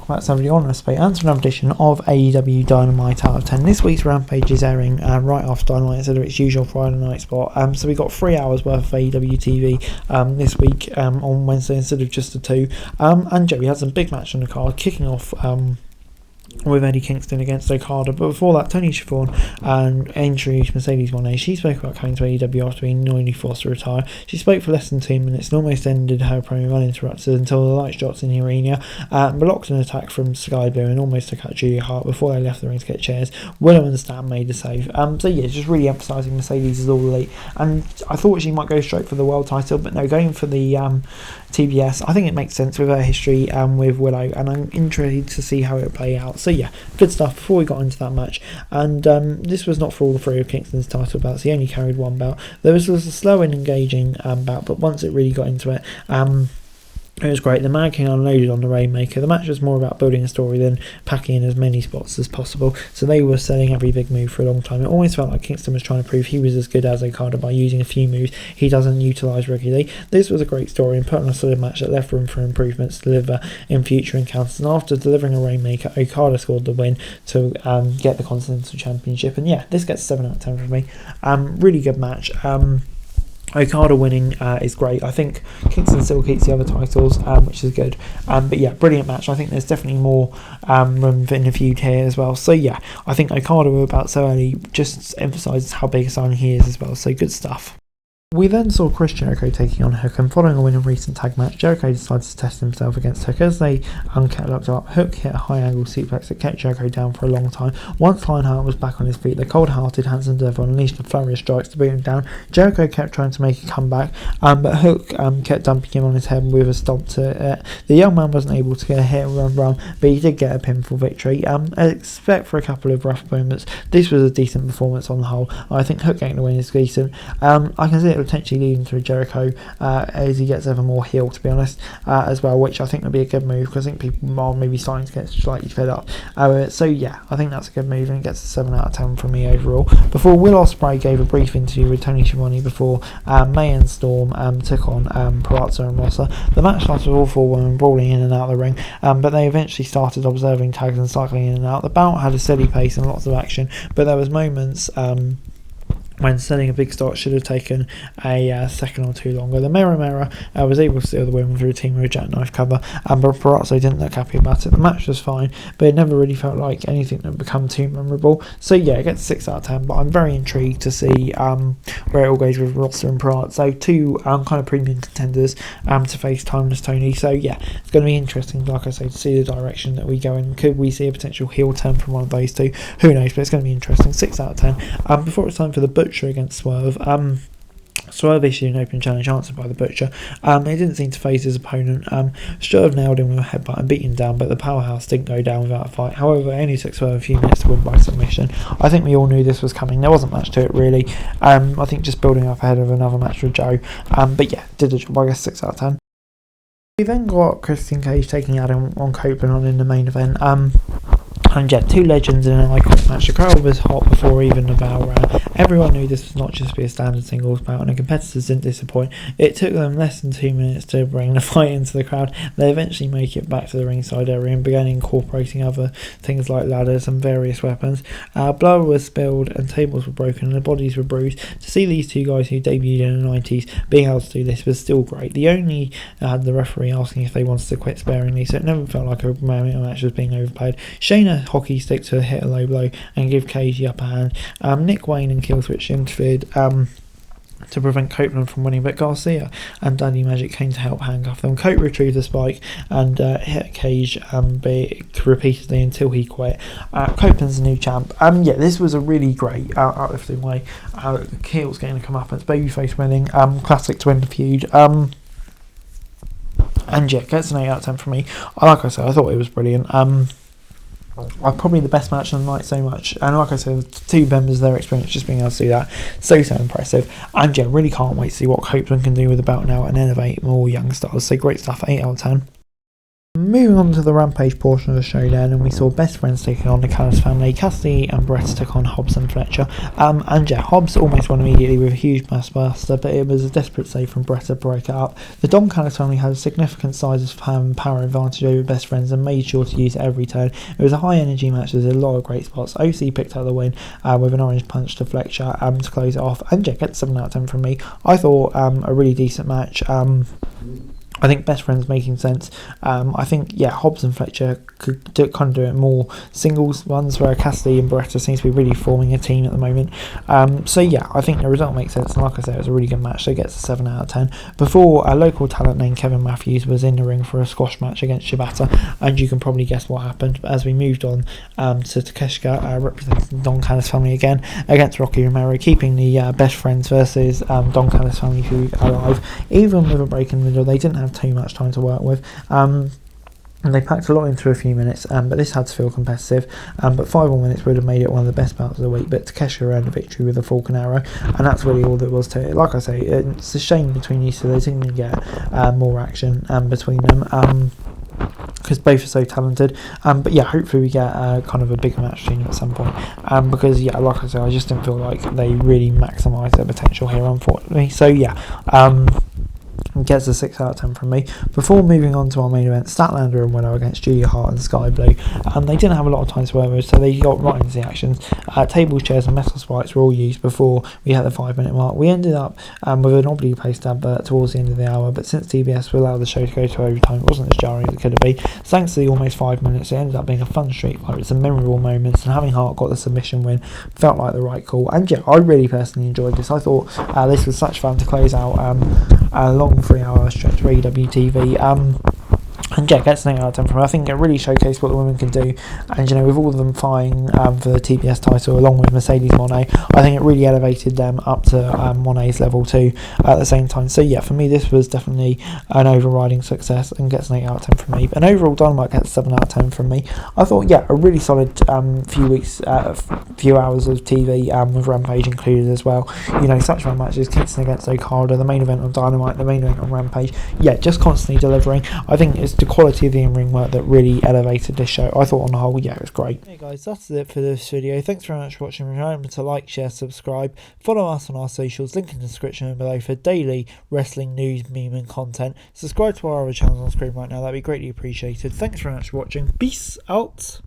welcome back to everybody on Respect and to another edition of AEW Dynamite Out of 10. This week's Rampage is airing right after Dynamite instead of its usual Friday night spot. So we got 3 hours worth of AEW TV this week on Wednesday instead of just the 2. And we had some big match on the card, kicking off with Eddie Kingston against Okada, but before that, Tony Schiavone introduced Mercedes Moné. She spoke about coming to AEW after being annoyingly forced to retire. She spoke for less than 2 minutes and almost ended her promo uninterrupted until the lights dropped in the arena, blocked an attack from Sky Blue and almost took out Julia Hart before they left the ring to get chairs. Willow and Stan made the save. So yeah, just really emphasising Mercedes is all elite, and I thought she might go straight for the world title, but no, going for the TBS. I think it makes sense with her history with Willow, and I'm intrigued to see how it play out. So yeah, good stuff before we got into that match. And this was not for all 3 of Kingston's title belts. He only carried 1 belt. There was a slow and engaging bout, but once it really got into it, it was great. The Man King unloaded on the Rainmaker. The match was more about building a story than packing in as many spots as possible, so they were selling every big move for a long time. It always felt like Kingston was trying to prove he was as good as Okada by using a few moves he doesn't utilise regularly. This was a great story and put on a solid match that left room for improvements to deliver in future encounters, and after delivering a Rainmaker, Okada scored the win to get the Continental Championship. And yeah, this gets 7 out of 10 from me. Really good match. Okada winning is great. I think Kingston still keeps the other titles, which is good. But yeah, brilliant match. I think there's definitely more room in the feud here as well. So yeah, I think Okada about so early just emphasises how big a signing he is as well. So good stuff. We then saw Chris Jericho taking on Hook, and following a win in a recent tag match, Jericho decided to test himself against Hook. As they kept locked up, Hook hit a high angle suplex that kept Jericho down for a long time. Once Lionheart was back on his feet, the cold-hearted Hanson Devil unleashed a flurry of strikes to boot him down. Jericho kept trying to make a comeback, but Hook kept dumping him on his head with a stomp to it. The young man wasn't able to get a hit and run, but he did get a pinfall victory. Except for a couple of rough moments, this was a decent performance on the whole. I think Hook getting the win is decent. I can see it potentially leading to Jericho as he gets ever more heel, to be honest, as well, which I think would be a good move because I think people are maybe starting to get slightly fed up. So yeah, I think that's a good move and it gets a 7 out of 10 from me overall. Before, Will Ospreay gave a brief interview with Tony Schiavone before May and Storm took on Perazzo and Rossa. The match started with all 4 women brawling in and out of the ring, but they eventually started observing tags and cycling in and out. The bout had a steady pace and lots of action, but there was moments when setting a big start should have taken a second or 2 longer. The Mera was able to steal the win through a team with a jackknife cover, but Perazzo didn't look happy about it. The match was fine, but it never really felt like anything that would become too memorable. So yeah, it gets 6 out of 10, but I'm very intrigued to see where it all goes with Rossa and Perazzo, 2 kind of premium contenders to face Timeless Tony. So yeah, it's going to be interesting, like I say, to see the direction that we go in. Could we see a potential heel turn from one of those 2? Who knows, but it's going to be interesting. 6 out of 10. Before it's time for the Butcher against Swerve. Swerve issued an open challenge answered by the Butcher. He didn't seem to phase his opponent. Swerve nailed him with a headbutt and beat him down, but the powerhouse didn't go down without a fight. However, it only took Swerve a few minutes to win by submission. I think we all knew this was coming. There wasn't much to it really. I think just building up ahead of another match with Joe. But yeah, did the job. I guess 6 out of 10. We then got Christian Cage taking Adam Copeland on in the main event. And yeah, 2 legends in an iconic match. The crowd was hot before even the bell rang. Everyone knew this was not just be a standard singles bout, and the competitors didn't disappoint. It took them less than 2 minutes to bring the fight into the crowd. They eventually make it back to the ringside area and began incorporating other things like ladders and various weapons. Blood was spilled and tables were broken and the bodies were bruised. To see these 2 guys who debuted in the 90s being able to do this was still great. The only had the referee asking if they wanted to quit sparingly, so it never felt like a match was being overplayed. Shayna hockey stick to hit a low blow and give Cage the upper hand. Nick Wayne and Killswitch interfered to prevent Copeland from winning, but Garcia and Daddy Magic came to help handcuff them. Cope retrieved the spike and hit Cage repeatedly until he quit. Copeland's the new champ. Yeah, this was a really great outlifting way. Keel's getting to come up, it's babyface winning. Classic to win the feud. And yeah, gets an 8 out of 10 from me. Like I said, I thought it was brilliant. Probably the best match of the night so much, and like I said, 2 members of their experience just being able to do that, so impressive. And yeah, really can't wait to see what Copeland can do with the belt now and innovate more young stars. So great stuff, 8 out of 10. Moving on to the Rampage portion of the show then, and we saw Best Friends taking on the Callis family. Cassidy and Beretta took on Hobbs and Fletcher. And yeah, Hobbs almost won immediately with a huge mass buster, but it was a desperate save from Beretta to break it up. The Don Callis family had a significant size of power advantage over Best Friends and made sure to use it every turn. It was a high energy match, there's a lot of great spots. OC picked up the win with an orange punch to Fletcher to close it off, and yeah, gets 7 out of 10 from me. I thought a really decent match. I think Best Friends making sense. I think, yeah, Hobbs and Fletcher could kind of do it more singles ones, where Cassidy and Beretta seems to be really forming a team at the moment. So, yeah, I think the result makes sense. And like I said, it was a really good match, so it gets a 7 out of 10. Before, a local talent named Kevin Matthews was in the ring for a squash match against Shibata, and you can probably guess what happened. But as we moved on to Takeshita, representing Don Callis family again, against Rocky Romero, keeping the Best Friends versus Don Callis family feud alive. Even with a break in the middle, they didn't have too much time to work with. And they packed a lot into a few minutes, but this had to feel competitive. But 5 more minutes would have made it one of the best bouts of the week. But Takeshita earned a victory with a Falcon Arrow, and that's really all there was to it. Like I say, it's a shame between these two, they didn't get more action between them. Because both are so talented, but yeah, hopefully we get kind of a bigger match between them at some point. Because yeah, like I said, I just didn't feel like they really maximised their potential here, unfortunately. So yeah, gets a 6 out of 10 from me. Before moving on to our main event, Statlander and Willow against Julia Hart and Sky Blue. They didn't have a lot of time to work with, so they got right into the actions. Tables, chairs and metal spikes were all used before we had the 5-minute mark. We ended up with an oddly placed advert towards the end of the hour, but since TBS allowed the show to go to overtime, it wasn't as jarring as it could have been. Thanks to the almost 5 minutes, it ended up being a fun streak fight with some memorable moments, and having Hart got the submission win felt like the right call. And yeah, I really personally enjoyed this. I thought this was such fun to close out a long 3-hour stretch for AEW TV. And yeah, gets an 8 out of 10 from her. I think it really showcased what the women can do, and you know, with all of them vying for the TBS title along with Mercedes Moné, I think it really elevated them up to Moné's level too at the same time. So yeah, for me this was definitely an overriding success and gets an 8 out of 10 from me. And overall, Dynamite gets 7 out of 10 from me. I thought, yeah, a really solid few hours of TV with Rampage included as well. You know, such fun matches, Kingston against Okada, the main event on Dynamite, the main event on Rampage. Yeah, just constantly delivering. I think it's the quality of the in-ring work that really elevated this show. I thought on the whole, yeah, it was great. Hey guys, that's it for this video. Thanks very much for watching. Remember to like, share, subscribe, follow us on our socials, link in the description below for daily wrestling news, meme and content. Subscribe to our other channels on screen right now, that'd be greatly appreciated. Thanks very much for watching. Peace out.